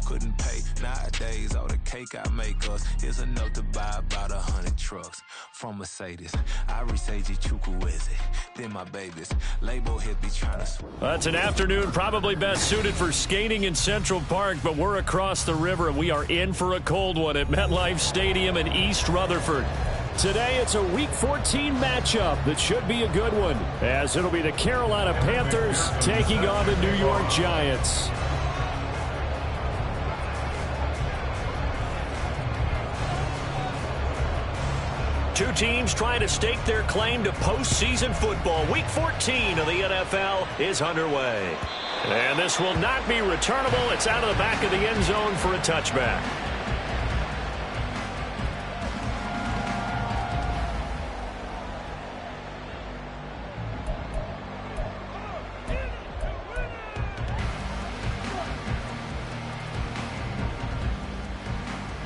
couldn't pay. Nowadays, all the cake I make us is enough to buy about 100 trucks. From Mercedes, Iris AG Chukwueze, then my babies. Label hit be trying to swim. That's an afternoon probably best suited for skating in Central Park, but we're across the river and we are in for a cold one at MetLife Stadium in East Rutherford. Today, it's a Week 14 matchup that should be a good one, as it'll be the Carolina Panthers taking on the New York Giants. Two teams trying to stake their claim to postseason football. Week 14 of the NFL is underway. And this will not be returnable. It's out of the back of the end zone for a touchback.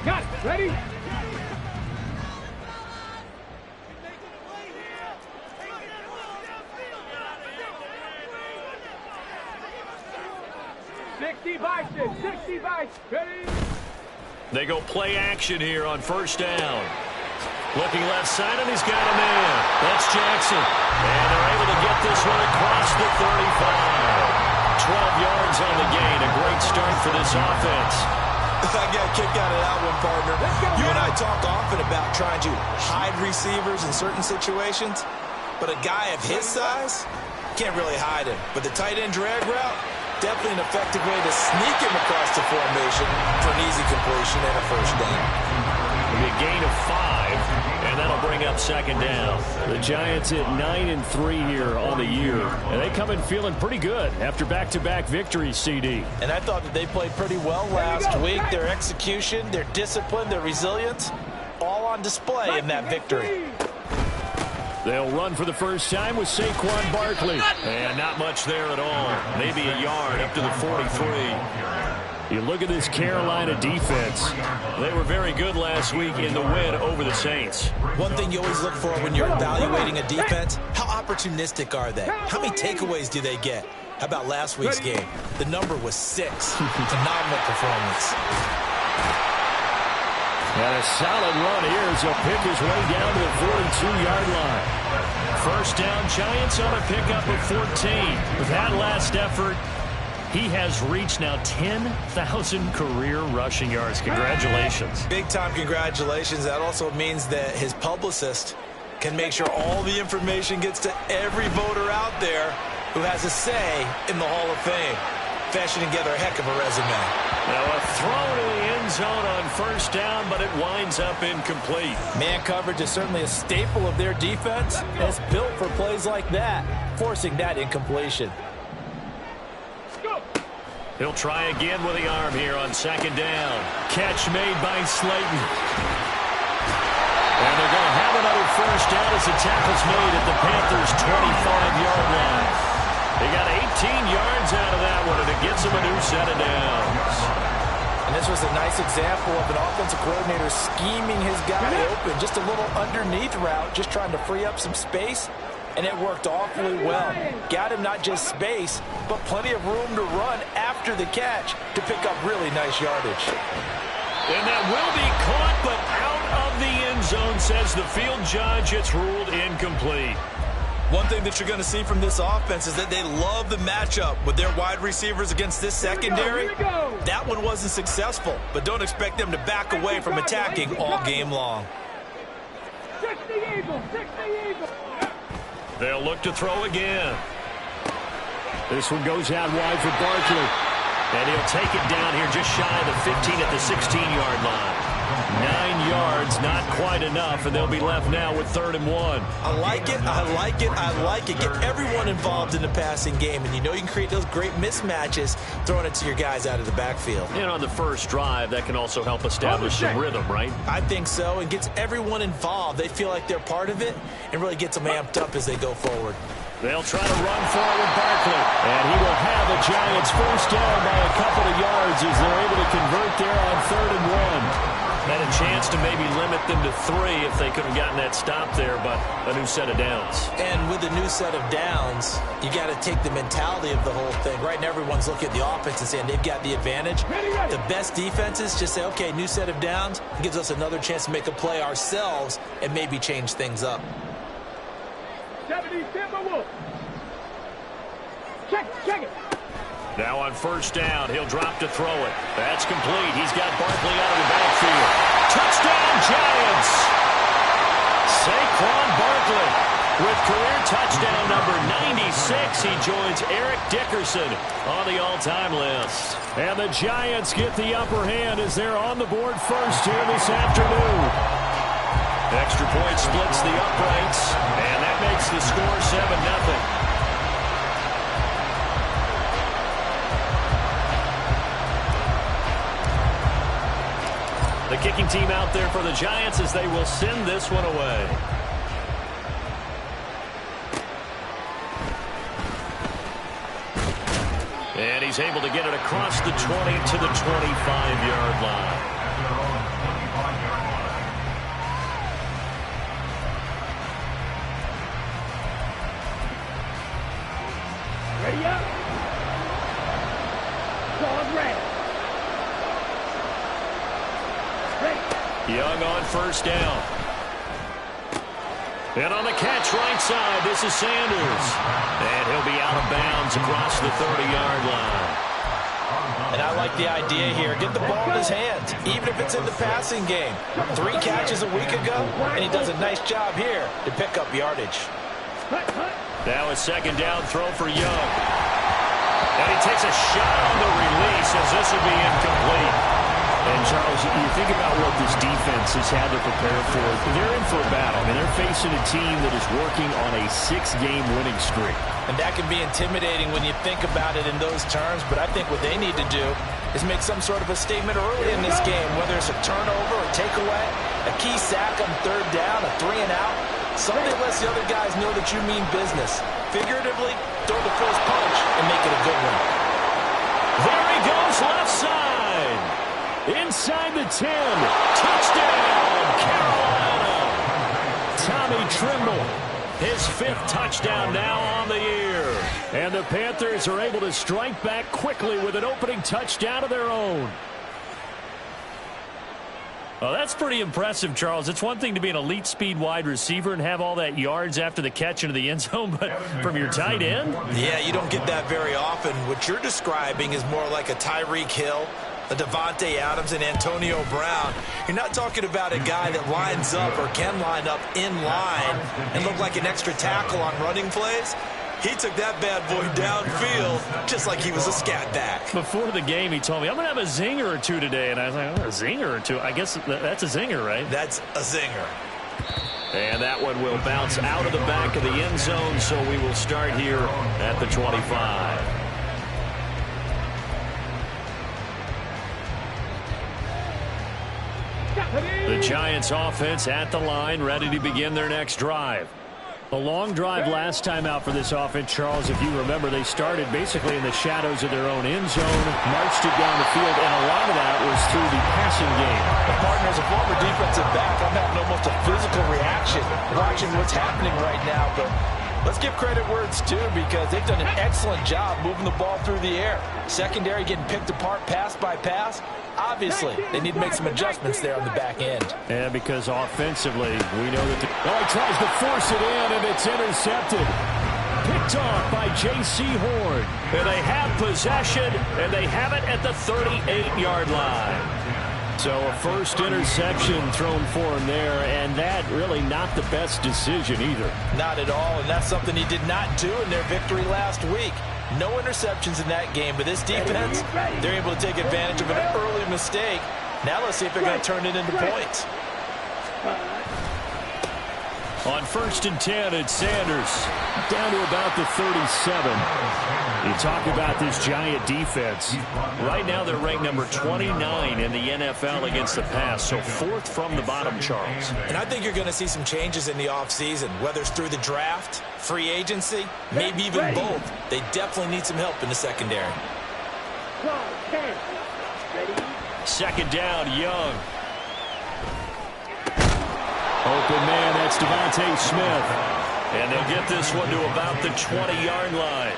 Got it. Ready? They go play action here on first down. Looking left side, and he's got a man. That's Jackson. And they're able to get this one across the 35. 12 yards on the gain. A great start for this offense. I got a kick out of that one, partner. You and I talk often about trying to hide receivers in certain situations, but a guy of his size can't really hide him. But the tight end drag route, definitely an effective way to sneak him across the formation for an easy completion and a first down. It'll be a gain of 5, and that'll bring up second down. The Giants at 9-3 here on the year, and they come in feeling pretty good after back-to-back victories, CD. And I thought that they played pretty well last week. Their execution, their discipline, their resilience, all on display in that victory. They'll run for the first time with Saquon Barkley. And not much there at all. Maybe a yard up to the 43. You look at this Carolina defense. They were very good last week in the win over the Saints. One thing you always look for when you're evaluating a defense, how opportunistic are they? How many takeaways do they get? How about last week's game? The number was 6. Phenomenal performance. And a solid run here as he'll pick his way down to the 42-yard line. First down, Giants on a pickup of 14. With that last effort, he has reached now 10,000 career rushing yards. Congratulations. Big-time congratulations. That also means that his publicist can make sure all the information gets to every voter out there who has a say in the Hall of Fame. Fashioning together a heck of a resume. Now a throw to the end zone on first down, but it winds up incomplete. Man coverage is certainly a staple of their defense. It's built for plays like that, forcing that incompletion. He'll try again with the arm here on second down. Catch made by Slayton. And they're going to have another first down as the tackle's made at the Panthers' 25-yard line. They got 18 yards out of that one, and it gets them a new set of downs. And this was a nice example of an offensive coordinator scheming his guy open. Just a little underneath route, just trying to free up some space, and it worked awfully well. Got him not just space, but plenty of room to run after the catch to pick up really nice yardage. And that will be caught, but out of the end zone, says the field judge. It's ruled incomplete. One thing that you're going to see from this offense is that they love the matchup with their wide receivers against this secondary. That one wasn't successful, but don't expect them to back away from attacking all game long. They'll look to throw again. This one goes out wide for Barkley. And he'll take it down here just shy of the 15 at the 16-yard line. 9 yards, not quite enough, and they'll be left now with 3rd and 1. I like it, I like it, I like it. Get everyone involved in the passing game, and you know you can create those great mismatches throwing it to your guys out of the backfield. And on the first drive, that can also help establish some rhythm, right? I think so, and gets everyone involved. They feel like they're part of it, and really gets them amped up as they go forward. They'll try to run forward with Barkley. And he will have the Giants first down by a couple of yards as they're able to convert there on 3rd and 1. Had a chance to maybe limit them to 3 if they could have gotten that stop there, but a new set of downs. And with a new set of downs, you got to take the mentality of the whole thing. Right now, everyone's looking at the offense and saying they've got the advantage. The best defenses just say, okay, new set of downs. It gives us another chance to make a play ourselves and maybe change things up. Check it. Now on first down, he'll drop to throw it. That's complete. He's got Barkley out of the backfield. Touchdown, Giants! Saquon Barkley with career touchdown number 96. He joins Eric Dickerson on the all-time list. And the Giants get the upper hand as they're on the board first here this afternoon. Extra point splits the uprights, and that makes the score 7-0. The kicking team out there for the Giants as they will send this one away. And he's able to get it across the 20 to the 25-yard line. Ready up. Dog ready. Young on first down. And on the catch right side, this is Sanders. And he'll be out of bounds across the 30-yard line. And I like the idea here. Get the ball in his hands, even if it's in the passing game. 3 catches a week ago, and he does a nice job here to pick up yardage. Now a second down throw for Young. And he takes a shot on the release as this will be incomplete. And, Charles, you think about what this defense has had to prepare for. They're in for a battle. I mean, they're facing a team that is working on a 6-game winning streak. And that can be intimidating when you think about it in those terms. But I think what they need to do is make some sort of a statement early in this game, whether it's a turnover, a takeaway, a key sack on third down, a 3-and-out. Something that lets the other guys know that you mean business. Figuratively, throw the first punch and make it a good one. There he goes, left side. Inside the 10. Touchdown, Carolina. Tommy Tremble, his 5th touchdown now on the year. And the Panthers are able to strike back quickly with an opening touchdown of their own. Well, that's pretty impressive, Charles. It's one thing to be an elite speed wide receiver and have all that yards after the catch into the end zone, but from your tight end? Yeah, you don't get that very often. What you're describing is more like a Tyreek Hill, a Devontae Adams, and Antonio Brown. You're not talking about a guy that lines up or can line up in line and look like an extra tackle on running plays. He took that bad boy downfield just like he was a scat back. Before the game, he told me, I'm going to have a zinger or two today. And I was like, oh, a zinger or two? I guess that's a zinger, right? That's a zinger. And that one will bounce out of the back of the end zone, so we will start here at the 25. The Giants offense at the line, ready to begin their next drive. A long drive last time out for this offense, Charles. If you remember, they started basically in the shadows of their own end zone, marched it down the field, and a lot of that was through the passing game. But partner, as a former defensive back, I'm having almost a physical reaction watching what's happening right now. But let's give credit where it's due, because they've done an excellent job moving the ball through the air. Secondary getting picked apart pass by pass. Obviously, they need to make some adjustments there on the back end. Yeah, because offensively, we know that he tries to force it in, and it's intercepted. Picked off by J.C. Horn. And they have possession, and they have it at the 38-yard line. So a first interception thrown for him there, and that really not the best decision either. Not at all, and that's something he did not do in their victory last week. No interceptions in that game, but this defense, they're able to take advantage of an early mistake. Now let's see if they're going to turn it into points. On 1st and 10, it's Sanders down to about the 37. You talk about this Giant defense. Right now they're ranked number 29 in the NFL against the pass, so 4th from the bottom, Charles. And I think you're going to see some changes in the offseason, whether it's through the draft, free agency, maybe even both. They definitely need some help in the secondary. Second down, Young. Open man, that's Devontae Smith. And they'll get this one to about the 20-yard line.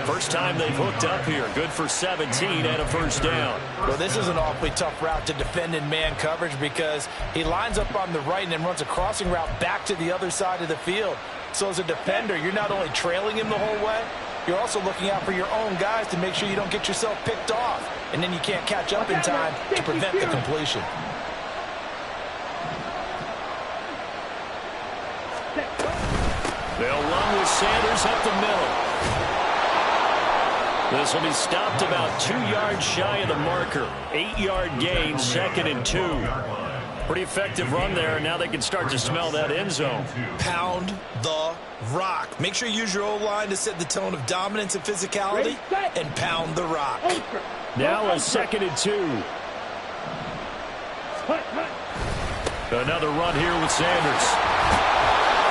First time they've hooked up here. Good for 17 and a first down. Well, this is an awfully tough route to defend in man coverage because he lines up on the right and then runs a crossing route back to the other side of the field. So as a defender, you're not only trailing him the whole way, you're also looking out for your own guys to make sure you don't get yourself picked off. And then you can't catch up in time to prevent the completion. They'll run with Sanders up the middle. This will be stopped about 2 yards shy of the marker. 8-yard gain, 2nd and 2. Pretty effective run there, and now they can start to smell that end zone. Pound the rock. Make sure you use your O-line to set the tone of dominance and physicality, and pound the rock. Now a 2nd and 2. Another run here with Sanders.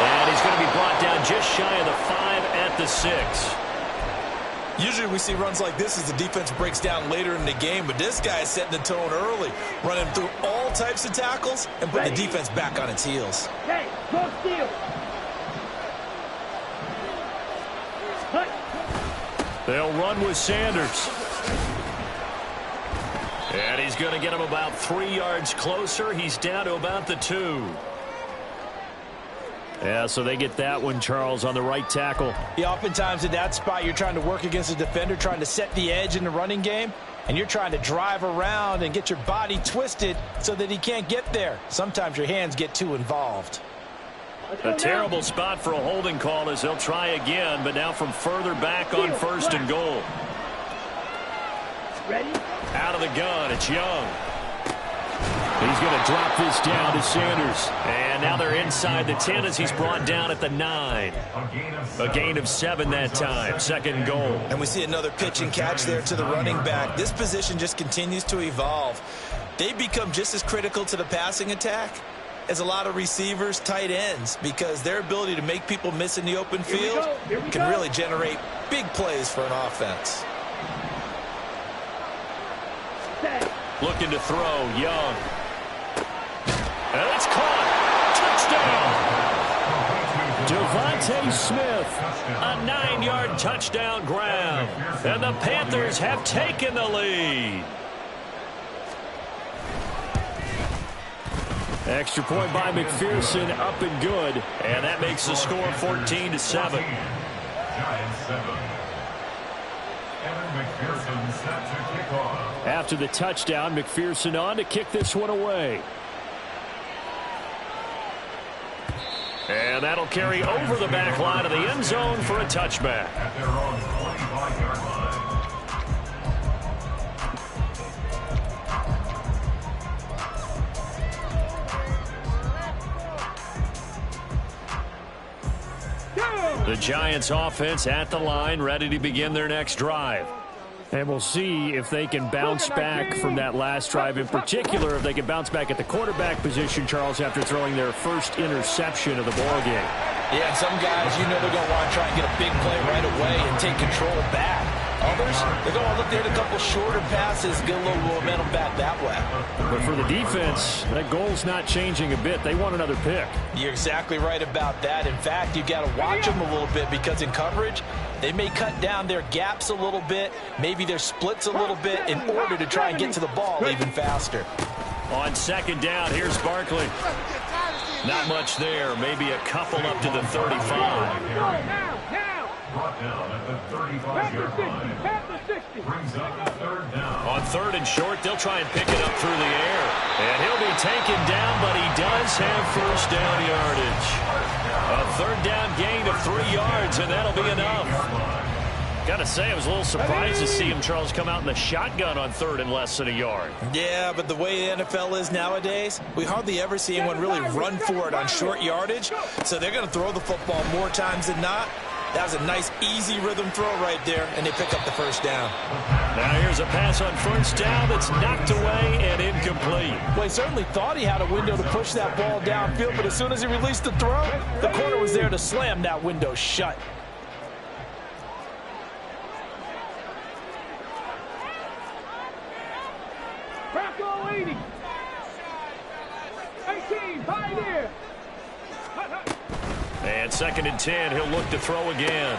And he's going to be brought down just shy of the 5 at the 6. Usually we see runs like this as the defense breaks down later in the game, but this guy is setting the tone early, running through all types of tackles and putting the defense back on its heels. Hey, go steal. They'll run with Sanders. And he's going to get him about 3 yards closer. He's down to about the 2. Yeah, so they get that one, Charles, on the right tackle. Yeah, oftentimes in that spot, you're trying to work against a defender, trying to set the edge in the running game, and you're trying to drive around and get your body twisted so that he can't get there. Sometimes your hands get too involved. A terrible spot for a holding call as they'll try again, but now from further back on 1st and goal. Ready? Out of the gun, it's Young. He's going to drop this down to Sanders. And now they're inside the 10 as he's brought down at the 9. A gain of 7 that time. 2nd and goal. And we see another pitch and catch there to the running back. This position just continues to evolve. They become just as critical to the passing attack as a lot of receivers, tight ends, because their ability to make people miss in the open field can really generate big plays for an offense. Looking to throw, Young. And it's caught. Touchdown. Devontae Smith, a 9-yard touchdown grab. And the Panthers have taken the lead. Extra point by McPherson, up and good. And that makes the score 14-7. Giants 7. Evan McPherson set to kick off. After the touchdown, McPherson on to kick this one away. And that'll carry over the back line of the end zone for a touchback. At their own 25-yard line. The Giants offense at the line, ready to begin their next drive. And we'll see if they can bounce back from that last drive, in particular if they can bounce back at the quarterback position, Charles, after throwing their first interception of the ballgame. Yeah, and some guys, you know they're going to want to try and get a big play right away and take control back. Others, they're going to look there at a couple shorter passes, get a little momentum back that way. But for the defense, that goal's not changing a bit. They want another pick. You're exactly right about that. In fact, you've got to watch them a little bit because in coverage, they may cut down their gaps a little bit, maybe their splits a little bit in order to try and get to the ball even faster. On 2nd down, here's Barkley. Not much there, maybe a couple up to the 35. Brought down at the 35-yard line. Brings up the 3rd down. On 3rd and short, they'll try and pick it up through the air. And he'll be taken down, but he does have first down yardage. A 3rd down gain of 3 yards, and that'll be enough. Got to say, I was a little surprised to see him, Charles, come out in the shotgun on 3rd and less than a yard. Yeah, but the way the NFL is nowadays, we hardly ever see anyone really run for it on short yardage. So they're going to throw the football more times than not. That was a nice, easy rhythm throw right there, and they pick up the first down. Now here's a pass on 1st down that's knocked away and incomplete. Well, he certainly thought he had a window to push that ball downfield, but as soon as he released the throw, the corner was there to slam that window shut. 18, Pioneer. And 2nd and 10, he'll look to throw again.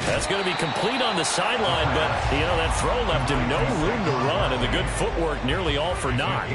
That's going to be complete on the sideline, but, that throw left him no room to run, and the good footwork nearly all for naught.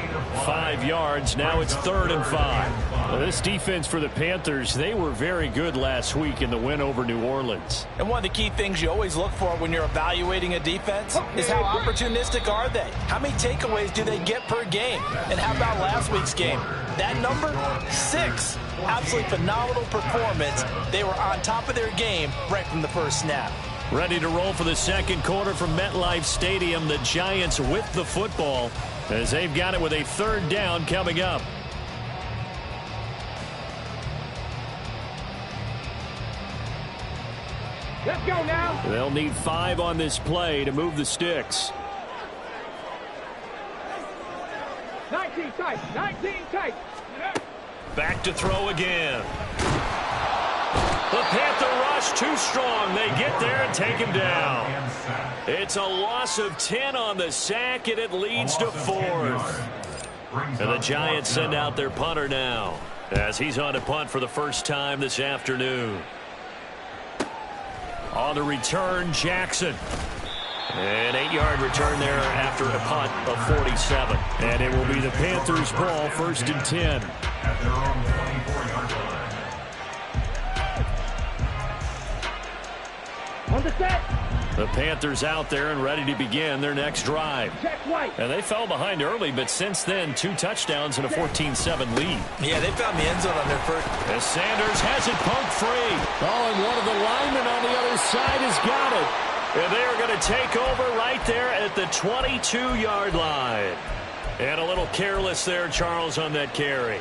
5 yards, now it's 3rd and 5. Well, this defense for the Panthers, they were very good last week in the win over New Orleans. And one of the key things you always look for when you're evaluating a defense is how opportunistic are they? How many takeaways do they get per game? And how about last week's game? That number, 6. Absolutely phenomenal performance. They were on top of their game right from the first snap. Ready to roll for the second quarter from MetLife Stadium. The Giants with the football as they've got it with a 3rd down coming up. Let's go now. They'll need 5 on this play to move the sticks. 19 tight. 19 tight. Back to throw again. The Panther rush too strong. They get there and take him down. It's a loss of 10 on the sack, and it leads to 4th. And the Giants send out their punter now as he's on to punt for the first time this afternoon. On the return, Jackson. An 8-yard return there after a punt of 47. And it will be the Panthers' ball, 1st and 10. At their own 24-yard line. On the set. The Panthers out there and ready to begin their next drive. Check White. And they fell behind early, but since then, 2 touchdowns and a 14-7 lead. Yeah, they found the end zone on their first. As Sanders has it poked free. Oh, and one of the linemen on the other side has got it. And they are going to take over right there at the 22-yard line. And a little careless there, Charles, on that carry.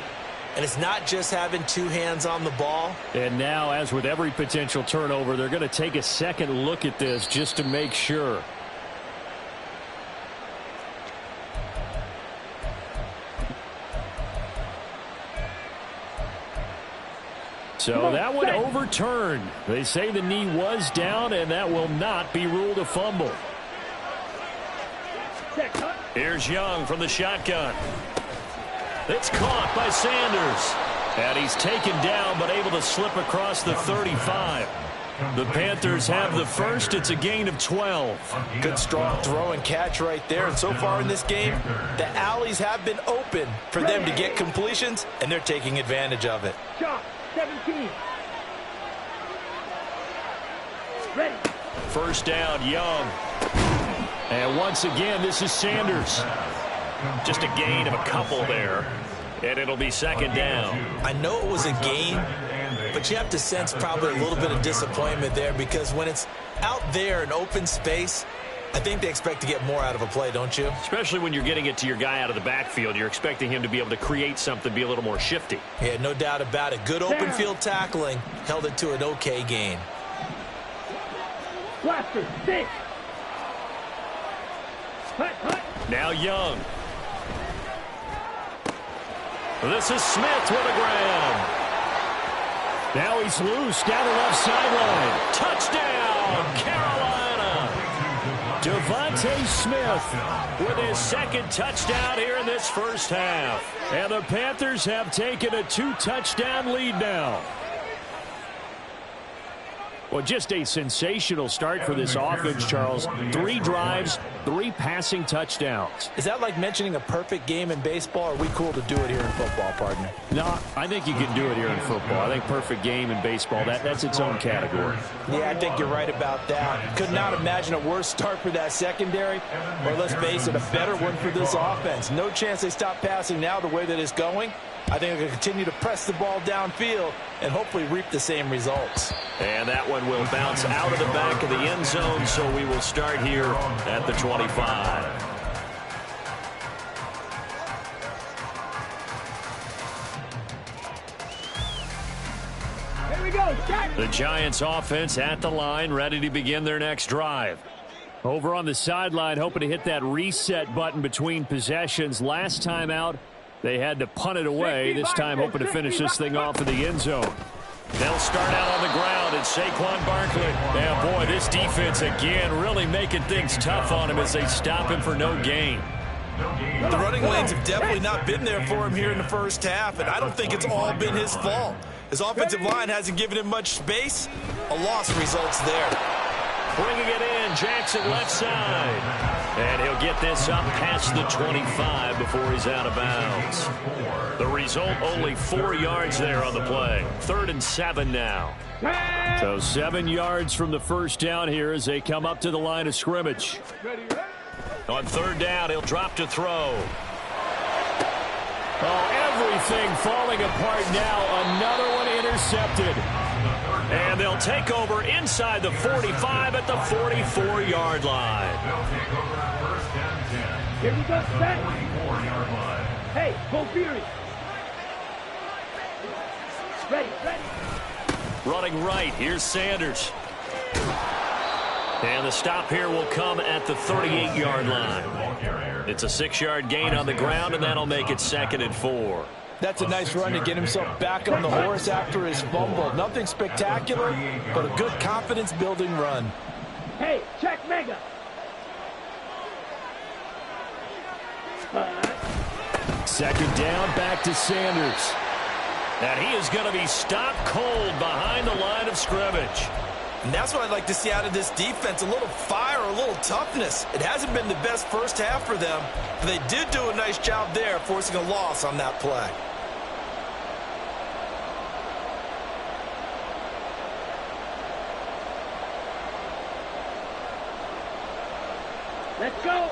And it's not just having 2 hands on the ball. And now, as with every potential turnover, they're going to take a second look at this just to make sure. So that one overturned. They say the knee was down, and that will not be ruled a fumble. Here's Young from the shotgun. It's caught by Sanders. And he's taken down, but able to slip across the 35. The Panthers have the first. It's a gain of 12. Good strong throw and catch right there. And so far in this game, the alleys have been open for them to get completions, and they're taking advantage of it. Shot. 17. Ready. First down, Young. And once again, this is Sanders. Just a gain of a couple there. And it'll be 2nd down. I know it was a gain, but you have to sense probably a little bit of disappointment there because when it's out there in open space, I think they expect to get more out of a play, don't you? Especially when you're getting it to your guy out of the backfield. You're expecting him to be able to create something, be a little more shifty. Yeah, no doubt about it. Good open field tackling. Held it to an okay gain. Blaster. 6. Hut. Now Young. This is Smith with a grab. Now he's loose down the left sideline. Touchdown, Carolina. Devontae Smith with his 2nd touchdown here in this first half. And the Panthers have taken a 2-touchdown lead now. Well, just a sensational start for this offense, Charles. 3 drives, 3 passing touchdowns. Is that like mentioning a perfect game in baseball, or are we cool to do it here in football, partner? No, I think you can do it here in football. I think perfect game in baseball, that's its own category. Yeah, I think you're right about that. Could not imagine a worse start for that secondary, or let's face it, a better one for this offense. No chance they stop passing now the way that it's going. I think they'll continue to press the ball downfield and hopefully reap the same results. And that one will bounce out of the back of the end zone, so we will start here at the 25. Here we go. Jack. The Giants offense at the line, ready to begin their next drive. Over on the sideline, hoping to hit that reset button between possessions. Last time out, they had to punt it away. This time hoping to finish this thing off in the end zone. They'll start out on the ground, and Saquon Barkley. Yeah, boy, this defense again really making things tough on him as they stop him for no gain. The running lanes have definitely not been there for him here in the first half, and I don't think it's all been his fault. His offensive line hasn't given him much space. A loss results there. Bringing it in, Jackson left side. And he'll get this up past the 25 before he's out of bounds. The result, only 4 yards there on the play. 3rd and 7 now. So 7 yards from the first down here as they come up to the line of scrimmage. On 3rd down, he'll drop to throw. Oh, everything falling apart now. Another one intercepted. And they'll take over inside the 45 at the 44-yard line. Here we go, set. Hey, go Fury. Ready. Running right, here's Sanders. And the stop here will come at the 38-yard line. It's a 6-yard gain on the ground, and that'll make it 2nd and 4. That's a nice run to get himself back on the horse after his fumble. Nothing spectacular, but a good confidence-building run. Hey, check mega. 2nd down, back to Sanders. And he is going to be stopped cold behind the line of scrimmage. And that's what I'd like to see out of this defense, a little fire, a little toughness. It hasn't been the best first half for them, but they did do a nice job there, forcing a loss on that play. Let's go.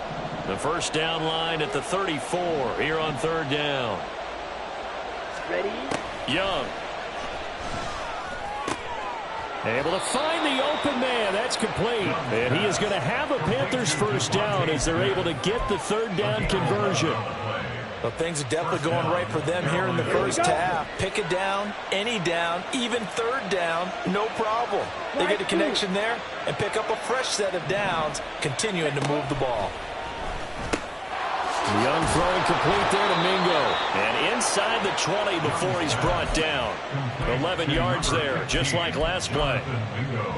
The first down line at the 34 here on 3rd down. Ready. Young. Able to find the open man. That's complete. And he is going to have a Panthers first down as they're able to get the 3rd down conversion. Well, things are definitely going right for them here in the first half. Pick a down, any down, even 3rd down, no problem. They get a connection there and pick up a fresh set of downs, continuing to move the ball. Young throwing complete there to Mingo. And inside the 20 before he's brought down. 11 yards there, just like last play.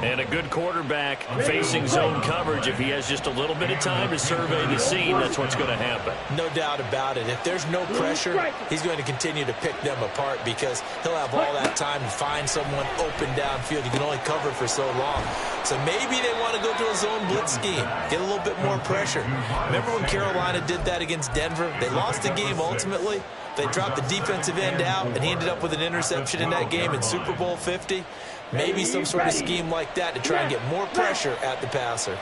And a good quarterback facing zone coverage. If he has just a little bit of time to survey the scene, that's what's going to happen. No doubt about it. If there's no pressure, he's going to continue to pick them apart because he'll have all that time to find someone open downfield. You can only cover for so long. So maybe they want to go to a zone blitz scheme, get a little bit more pressure. Remember when Carolina did that against Denver? They lost the game ultimately. They dropped the defensive end out, and he ended up with an interception in that game in Super Bowl 50. Maybe some sort of scheme like that to try and get more pressure at the passer.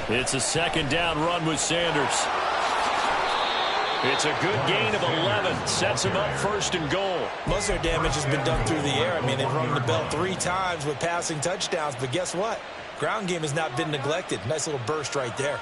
It's a 2nd down run with Sanders. It's a good gain of 11. Sets him up 1st and goal. Most of their damage has been done through the air. I mean, they've rung the bell 3 times with passing touchdowns, but guess what? Ground game has not been neglected. Nice little burst right there.